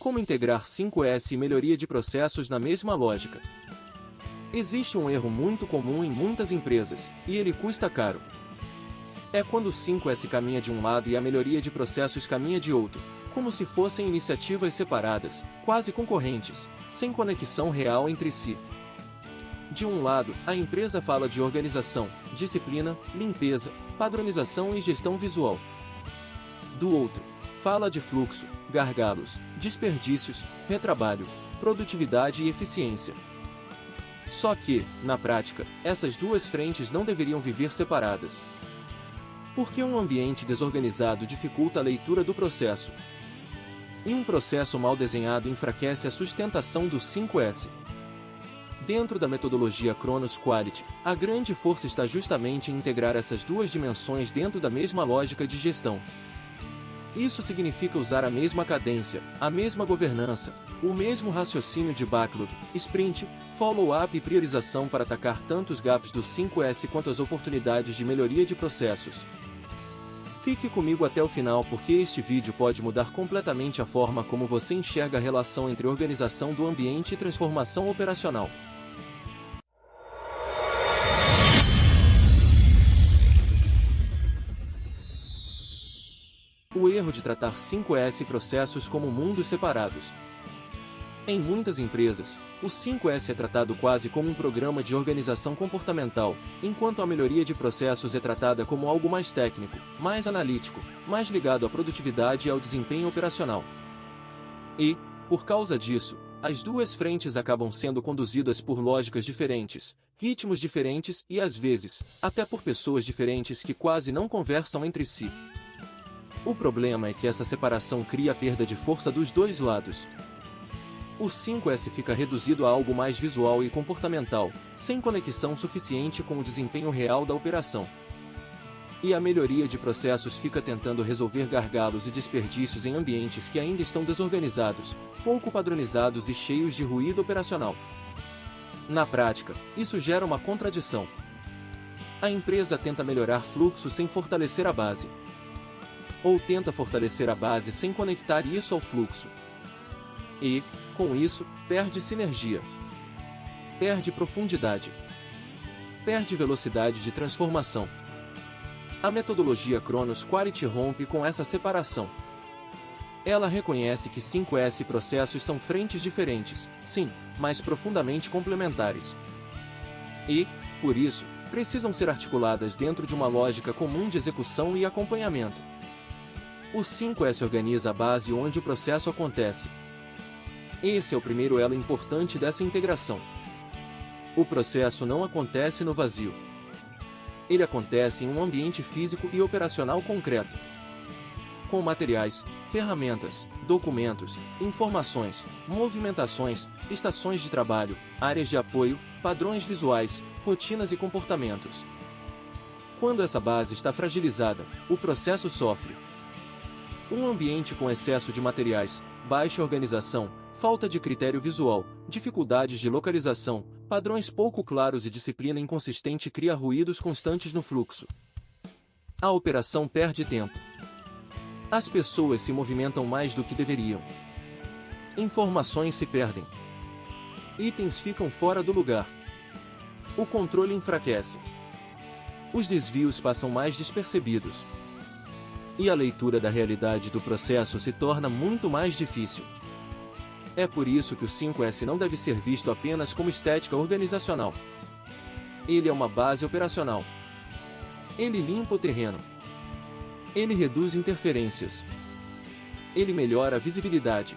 Como integrar 5S e melhoria de processos na mesma lógica? Existe um erro muito comum em muitas empresas, e ele custa caro. É quando o 5S caminha de um lado e a melhoria de processos caminha de outro, como se fossem iniciativas separadas, quase concorrentes, sem conexão real entre si. De um lado, a empresa fala de organização, disciplina, limpeza, padronização e gestão visual. Do outro, fala de fluxo, gargalos, desperdícios, retrabalho, produtividade e eficiência. Só que, na prática, essas duas frentes não deveriam viver separadas. Porque um ambiente desorganizado dificulta a leitura do processo. E um processo mal desenhado enfraquece a sustentação do 5S. Dentro da metodologia Kronos Quality, a grande força está justamente em integrar essas duas dimensões dentro da mesma lógica de gestão. Isso significa usar a mesma cadência, a mesma governança, o mesmo raciocínio de backlog, sprint, follow-up e priorização para atacar tanto os gaps do 5S quanto as oportunidades de melhoria de processos. Fique comigo até o final porque este vídeo pode mudar completamente a forma como você enxerga a relação entre organização do ambiente e transformação operacional. O erro de tratar 5S e processos como mundos separados. Em muitas empresas, o 5S é tratado quase como um programa de organização comportamental, enquanto a melhoria de processos é tratada como algo mais técnico, mais analítico, mais ligado à produtividade e ao desempenho operacional. E, por causa disso, as duas frentes acabam sendo conduzidas por lógicas diferentes, ritmos diferentes e, às vezes, até por pessoas diferentes que quase não conversam entre si. O problema é que essa separação cria a perda de força dos dois lados. O 5S fica reduzido a algo mais visual e comportamental, sem conexão suficiente com o desempenho real da operação. E a melhoria de processos fica tentando resolver gargalos e desperdícios em ambientes que ainda estão desorganizados, pouco padronizados e cheios de ruído operacional. Na prática, isso gera uma contradição. A empresa tenta melhorar fluxo sem fortalecer a base. Ou tenta fortalecer a base sem conectar isso ao fluxo. E, com isso, perde sinergia. Perde profundidade. Perde velocidade de transformação. A metodologia Kronos Quality rompe com essa separação. Ela reconhece que 5S e processos são frentes diferentes, sim, mas profundamente complementares. E, por isso, precisam ser articuladas dentro de uma lógica comum de execução e acompanhamento. O 5S organiza a base onde o processo acontece. Esse é o primeiro elo importante dessa integração. O processo não acontece no vazio. Ele acontece em um ambiente físico e operacional concreto. Com materiais, ferramentas, documentos, informações, movimentações, estações de trabalho, áreas de apoio, padrões visuais, rotinas e comportamentos. Quando essa base está fragilizada, o processo sofre. Um ambiente com excesso de materiais, baixa organização, falta de critério visual, dificuldades de localização, padrões pouco claros e disciplina inconsistente cria ruídos constantes no fluxo. A operação perde tempo. As pessoas se movimentam mais do que deveriam. Informações se perdem. Itens ficam fora do lugar. O controle enfraquece. Os desvios passam mais despercebidos. E a leitura da realidade do processo se torna muito mais difícil. É por isso que o 5S não deve ser visto apenas como estética organizacional. Ele é uma base operacional. Ele limpa o terreno. Ele reduz interferências. Ele melhora a visibilidade.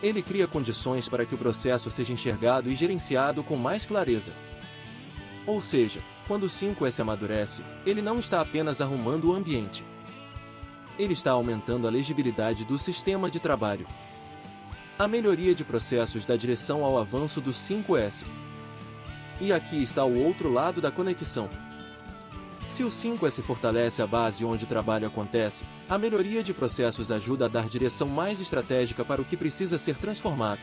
Ele cria condições para que o processo seja enxergado e gerenciado com mais clareza. Ou seja, quando o 5S amadurece, ele não está apenas arrumando o ambiente. Ele está aumentando a legibilidade do sistema de trabalho. A melhoria de processos dá direção ao avanço do 5S. E aqui está o outro lado da conexão. Se o 5S fortalece a base onde o trabalho acontece, a melhoria de processos ajuda a dar direção mais estratégica para o que precisa ser transformado.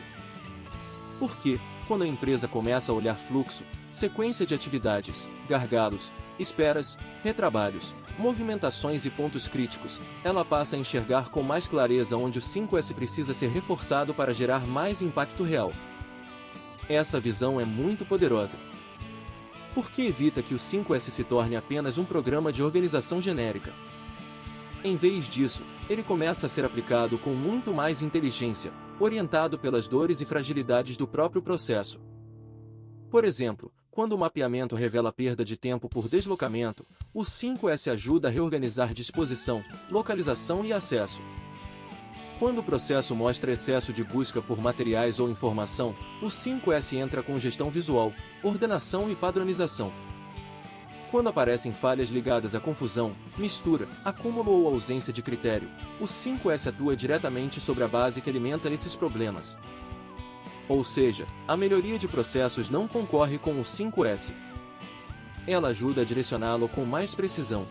Porque, quando a empresa começa a olhar fluxo, sequência de atividades, gargalos, esperas, retrabalhos, movimentações e pontos críticos, ela passa a enxergar com mais clareza onde o 5S precisa ser reforçado para gerar mais impacto real. Essa visão é muito poderosa, porque evita que o 5S se torne apenas um programa de organização genérica. Em vez disso, ele começa a ser aplicado com muito mais inteligência, orientado pelas dores e fragilidades do próprio processo. Por exemplo, quando o mapeamento revela perda de tempo por deslocamento, o 5S ajuda a reorganizar disposição, localização e acesso. Quando o processo mostra excesso de busca por materiais ou informação, o 5S entra com gestão visual, ordenação e padronização. Quando aparecem falhas ligadas à confusão, mistura, acúmulo ou ausência de critério, o 5S atua diretamente sobre a base que alimenta esses problemas. Ou seja, a melhoria de processos não concorre com o 5S. Ela ajuda a direcioná-lo com mais precisão.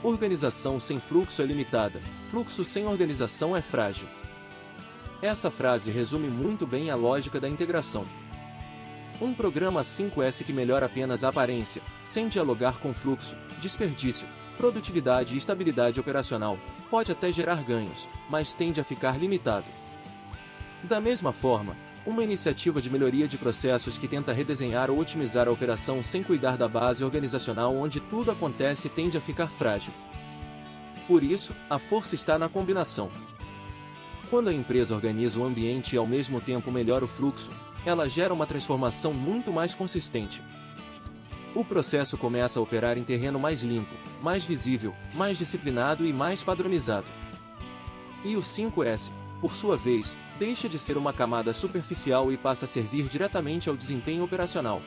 Organização sem fluxo é limitada, fluxo sem organização é frágil. Essa frase resume muito bem a lógica da integração. Um programa 5S que melhora apenas a aparência, sem dialogar com fluxo, desperdício, produtividade e estabilidade operacional, pode até gerar ganhos, mas tende a ficar limitado. Da mesma forma, uma iniciativa de melhoria de processos que tenta redesenhar ou otimizar a operação sem cuidar da base organizacional onde tudo acontece tende a ficar frágil. Por isso, a força está na combinação. Quando a empresa organiza o ambiente e ao mesmo tempo melhora o fluxo, ela gera uma transformação muito mais consistente. O processo começa a operar em terreno mais limpo, mais visível, mais disciplinado e mais padronizado. E o 5S, por sua vez, deixa de ser uma camada superficial e passa a servir diretamente ao desempenho operacional.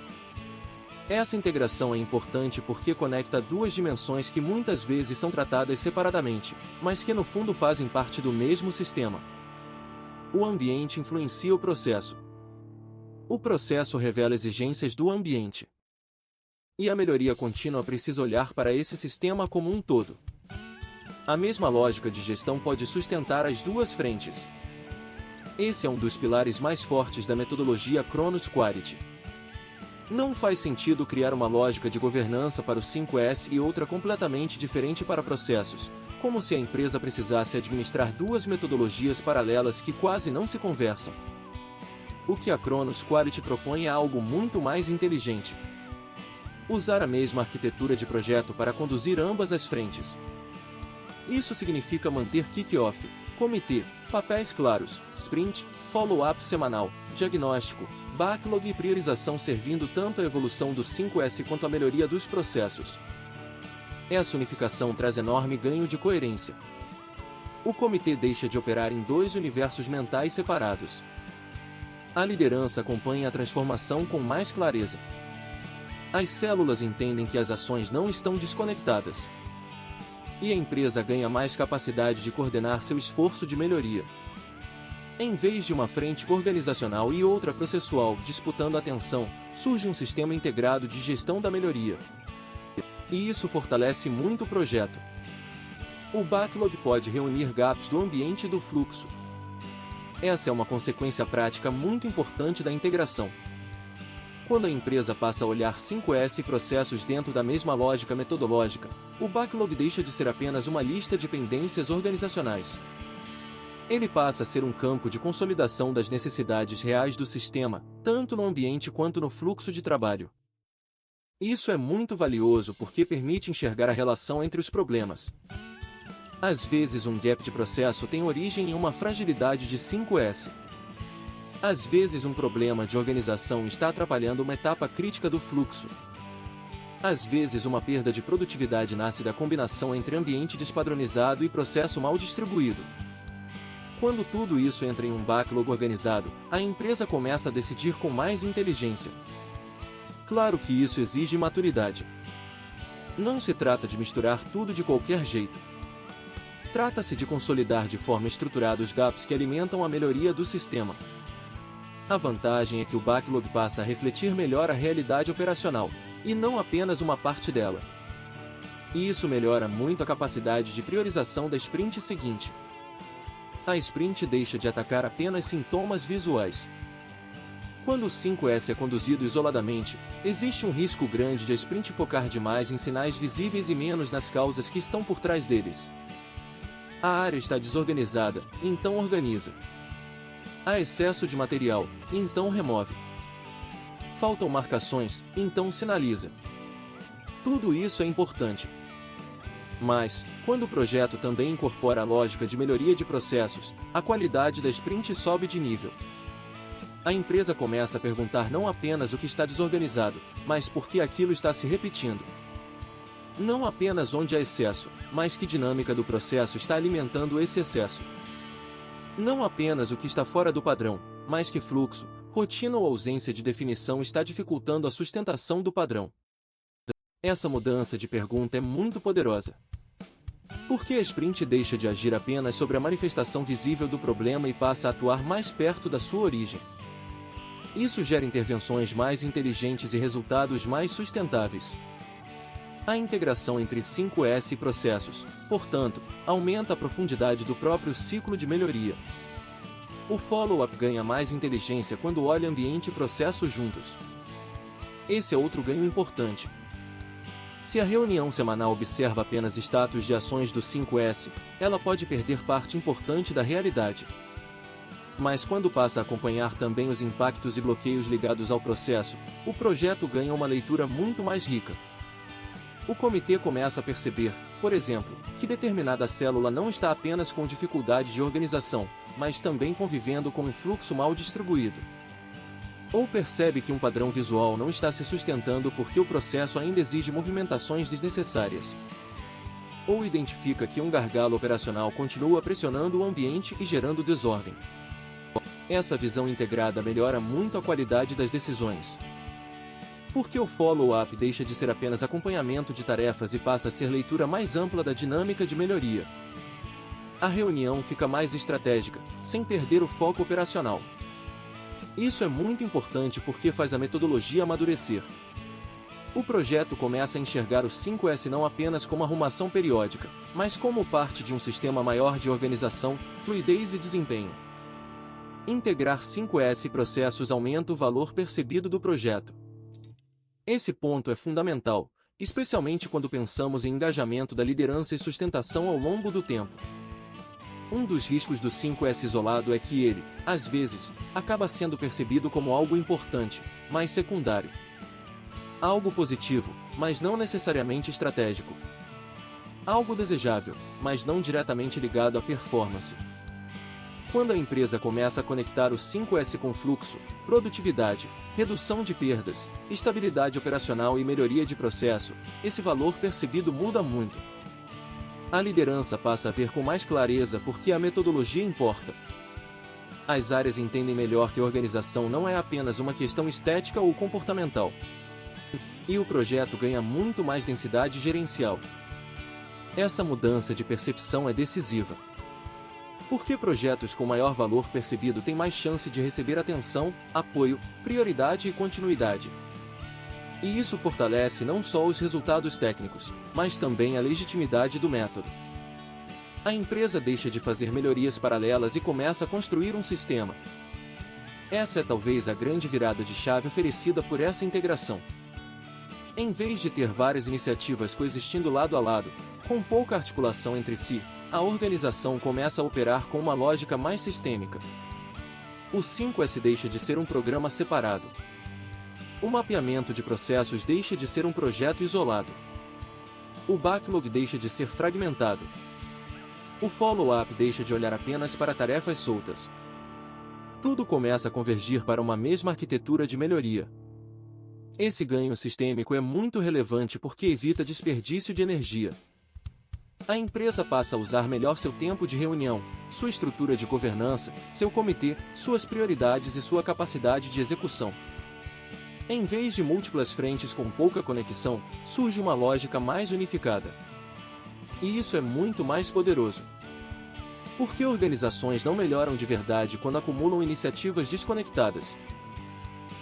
Essa integração é importante porque conecta duas dimensões que muitas vezes são tratadas separadamente, mas que no fundo fazem parte do mesmo sistema. O ambiente influencia o processo. O processo revela exigências do ambiente. E a melhoria contínua precisa olhar para esse sistema como um todo. A mesma lógica de gestão pode sustentar as duas frentes. Esse é um dos pilares mais fortes da metodologia Kronos Quality. Não faz sentido criar uma lógica de governança para o 5S e outra completamente diferente para processos, como se a empresa precisasse administrar duas metodologias paralelas que quase não se conversam. O que a Kronos Quality propõe é algo muito mais inteligente. Usar a mesma arquitetura de projeto para conduzir ambas as frentes. Isso significa manter kick-off, comitê, papéis claros, sprint, follow-up semanal, diagnóstico, backlog e priorização servindo tanto a evolução do 5S quanto a melhoria dos processos. Essa unificação traz enorme ganho de coerência. O comitê deixa de operar em dois universos mentais separados. A liderança acompanha a transformação com mais clareza. As células entendem que as ações não estão desconectadas. E a empresa ganha mais capacidade de coordenar seu esforço de melhoria. Em vez de uma frente organizacional e outra processual disputando atenção, surge um sistema integrado de gestão da melhoria. E isso fortalece muito o projeto. O backlog pode reunir gaps do ambiente e do fluxo. Essa é uma consequência prática muito importante da integração. Quando a empresa passa a olhar 5S e processos dentro da mesma lógica metodológica, o backlog deixa de ser apenas uma lista de pendências organizacionais. Ele passa a ser um campo de consolidação das necessidades reais do sistema, tanto no ambiente quanto no fluxo de trabalho. Isso é muito valioso porque permite enxergar a relação entre os problemas. Às vezes um gap de processo tem origem em uma fragilidade de 5S. Às vezes um problema de organização está atrapalhando uma etapa crítica do fluxo. Às vezes uma perda de produtividade nasce da combinação entre ambiente despadronizado e processo mal distribuído. Quando tudo isso entra em um backlog organizado, a empresa começa a decidir com mais inteligência. Claro que isso exige maturidade. Não se trata de misturar tudo de qualquer jeito. Trata-se de consolidar de forma estruturada os gaps que alimentam a melhoria do sistema. A vantagem é que o backlog passa a refletir melhor a realidade operacional, e não apenas uma parte dela. E isso melhora muito a capacidade de priorização da sprint seguinte. A sprint deixa de atacar apenas sintomas visuais. Quando o 5S é conduzido isoladamente, existe um risco grande de a sprint focar demais em sinais visíveis e menos nas causas que estão por trás deles. A área está desorganizada, então organiza. Há excesso de material, então remove. Faltam marcações, então sinaliza. Tudo isso é importante. Mas, quando o projeto também incorpora a lógica de melhoria de processos, a qualidade da sprint sobe de nível. A empresa começa a perguntar não apenas o que está desorganizado, mas por que aquilo está se repetindo. Não apenas onde há excesso, mas que dinâmica do processo está alimentando esse excesso. Não apenas o que está fora do padrão, mas que fluxo, rotina ou ausência de definição está dificultando a sustentação do padrão. Essa mudança de pergunta é muito poderosa. Por que a sprint deixa de agir apenas sobre a manifestação visível do problema e passa a atuar mais perto da sua origem? Isso gera intervenções mais inteligentes e resultados mais sustentáveis. A integração entre 5S e processos, portanto, aumenta a profundidade do próprio ciclo de melhoria. O follow-up ganha mais inteligência quando olha ambiente e processo juntos. Esse é outro ganho importante. Se a reunião semanal observa apenas status de ações do 5S, ela pode perder parte importante da realidade. Mas quando passa a acompanhar também os impactos e bloqueios ligados ao processo, o projeto ganha uma leitura muito mais rica. O comitê começa a perceber, por exemplo, que determinada célula não está apenas com dificuldade de organização, mas também convivendo com um fluxo mal distribuído. Ou percebe que um padrão visual não está se sustentando porque o processo ainda exige movimentações desnecessárias. Ou identifica que um gargalo operacional continua pressionando o ambiente e gerando desordem. Essa visão integrada melhora muito a qualidade das decisões. Porque o follow-up deixa de ser apenas acompanhamento de tarefas e passa a ser leitura mais ampla da dinâmica de melhoria. A reunião fica mais estratégica, sem perder o foco operacional. Isso é muito importante porque faz a metodologia amadurecer. O projeto começa a enxergar o 5S não apenas como arrumação periódica, mas como parte de um sistema maior de organização, fluidez e desempenho. Integrar 5S e processos aumenta o valor percebido do projeto. Esse ponto é fundamental, especialmente quando pensamos em engajamento da liderança e sustentação ao longo do tempo. Um dos riscos do 5S isolado é que ele, às vezes, acaba sendo percebido como algo importante, mas secundário. Algo positivo, mas não necessariamente estratégico. Algo desejável, mas não diretamente ligado à performance. Quando a empresa começa a conectar o 5S com fluxo, produtividade, redução de perdas, estabilidade operacional e melhoria de processo, esse valor percebido muda muito. A liderança passa a ver com mais clareza por que a metodologia importa. As áreas entendem melhor que a organização não é apenas uma questão estética ou comportamental. E o projeto ganha muito mais densidade gerencial. Essa mudança de percepção é decisiva. Porque projetos com maior valor percebido têm mais chance de receber atenção, apoio, prioridade e continuidade. E isso fortalece não só os resultados técnicos, mas também a legitimidade do método. A empresa deixa de fazer melhorias paralelas e começa a construir um sistema. Essa é talvez a grande virada de chave oferecida por essa integração. Em vez de ter várias iniciativas coexistindo lado a lado, com pouca articulação entre si, a organização começa a operar com uma lógica mais sistêmica. O 5S deixa de ser um programa separado. O mapeamento de processos deixa de ser um projeto isolado. O backlog deixa de ser fragmentado. O follow-up deixa de olhar apenas para tarefas soltas. Tudo começa a convergir para uma mesma arquitetura de melhoria. Esse ganho sistêmico é muito relevante porque evita desperdício de energia. A empresa passa a usar melhor seu tempo de reunião, sua estrutura de governança, seu comitê, suas prioridades e sua capacidade de execução. Em vez de múltiplas frentes com pouca conexão, surge uma lógica mais unificada. E isso é muito mais poderoso. Porque organizações não melhoram de verdade quando acumulam iniciativas desconectadas.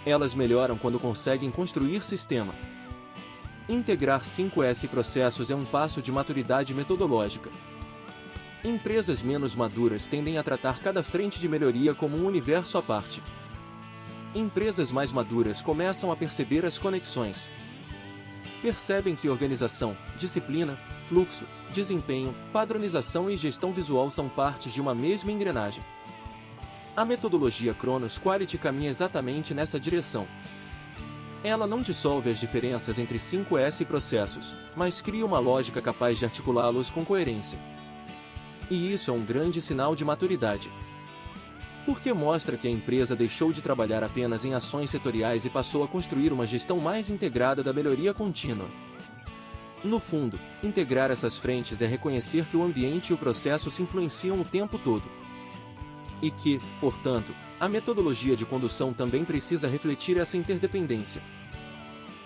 Elas melhoram quando conseguem construir sistema. Integrar 5S processos é um passo de maturidade metodológica. Empresas menos maduras tendem a tratar cada frente de melhoria como um universo à parte. Empresas mais maduras começam a perceber as conexões. Percebem que organização, disciplina, fluxo, desempenho, padronização e gestão visual são partes de uma mesma engrenagem. A metodologia Kronos Quality caminha exatamente nessa direção. Ela não dissolve as diferenças entre 5S processos, mas cria uma lógica capaz de articulá-los com coerência. E isso é um grande sinal de maturidade. Porque mostra que a empresa deixou de trabalhar apenas em ações setoriais e passou a construir uma gestão mais integrada da melhoria contínua. No fundo, integrar essas frentes é reconhecer que o ambiente e o processo se influenciam o tempo todo. E que, portanto, a metodologia de condução também precisa refletir essa interdependência.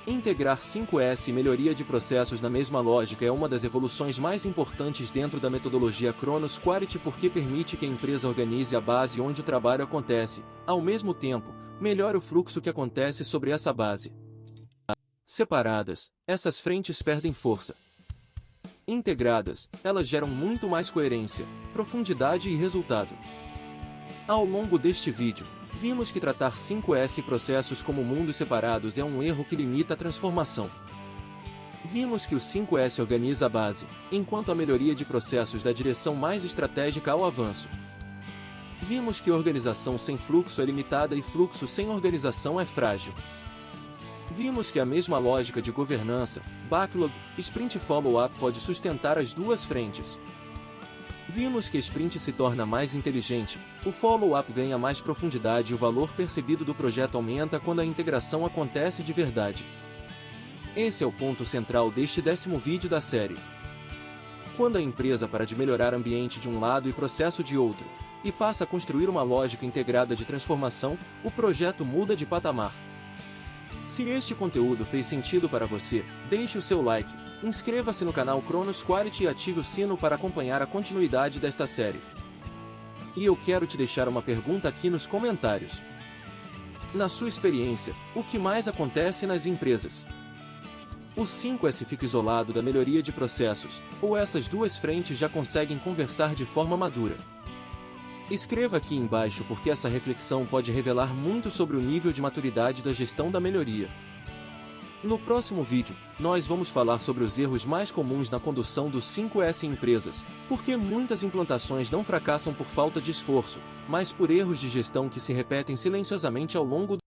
Integrar 5S e melhoria de processos na mesma lógica é uma das evoluções mais importantes dentro da metodologia Kronos Quality porque permite que a empresa organize a base onde o trabalho acontece, ao mesmo tempo, melhora o fluxo que acontece sobre essa base. Separadas, essas frentes perdem força. Integradas, elas geram muito mais coerência, profundidade e resultado. Ao longo deste vídeo, vimos que tratar 5S processos como mundos separados é um erro que limita a transformação. Vimos que o 5S organiza a base, enquanto a melhoria de processos dá direção mais estratégica ao avanço. Vimos que organização sem fluxo é limitada e fluxo sem organização é frágil. Vimos que a mesma lógica de governança, backlog, sprint follow-up pode sustentar as duas frentes. Vimos que a sprint se torna mais inteligente, o follow-up ganha mais profundidade e o valor percebido do projeto aumenta quando a integração acontece de verdade. Esse é o ponto central deste 10º vídeo da série. Quando a empresa para de melhorar ambiente de um lado e processo de outro, e passa a construir uma lógica integrada de transformação, o projeto muda de patamar. Se este conteúdo fez sentido para você, deixe o seu like, inscreva-se no canal Kronos Quality e ative o sino para acompanhar a continuidade desta série. E eu quero te deixar uma pergunta aqui nos comentários. Na sua experiência, o que mais acontece nas empresas? O 5S fica isolado da melhoria de processos, ou essas duas frentes já conseguem conversar de forma madura? Escreva aqui embaixo porque essa reflexão pode revelar muito sobre o nível de maturidade da gestão da melhoria. No próximo vídeo, nós vamos falar sobre os erros mais comuns na condução do 5S em empresas, porque muitas implantações não fracassam por falta de esforço, mas por erros de gestão que se repetem silenciosamente ao longo do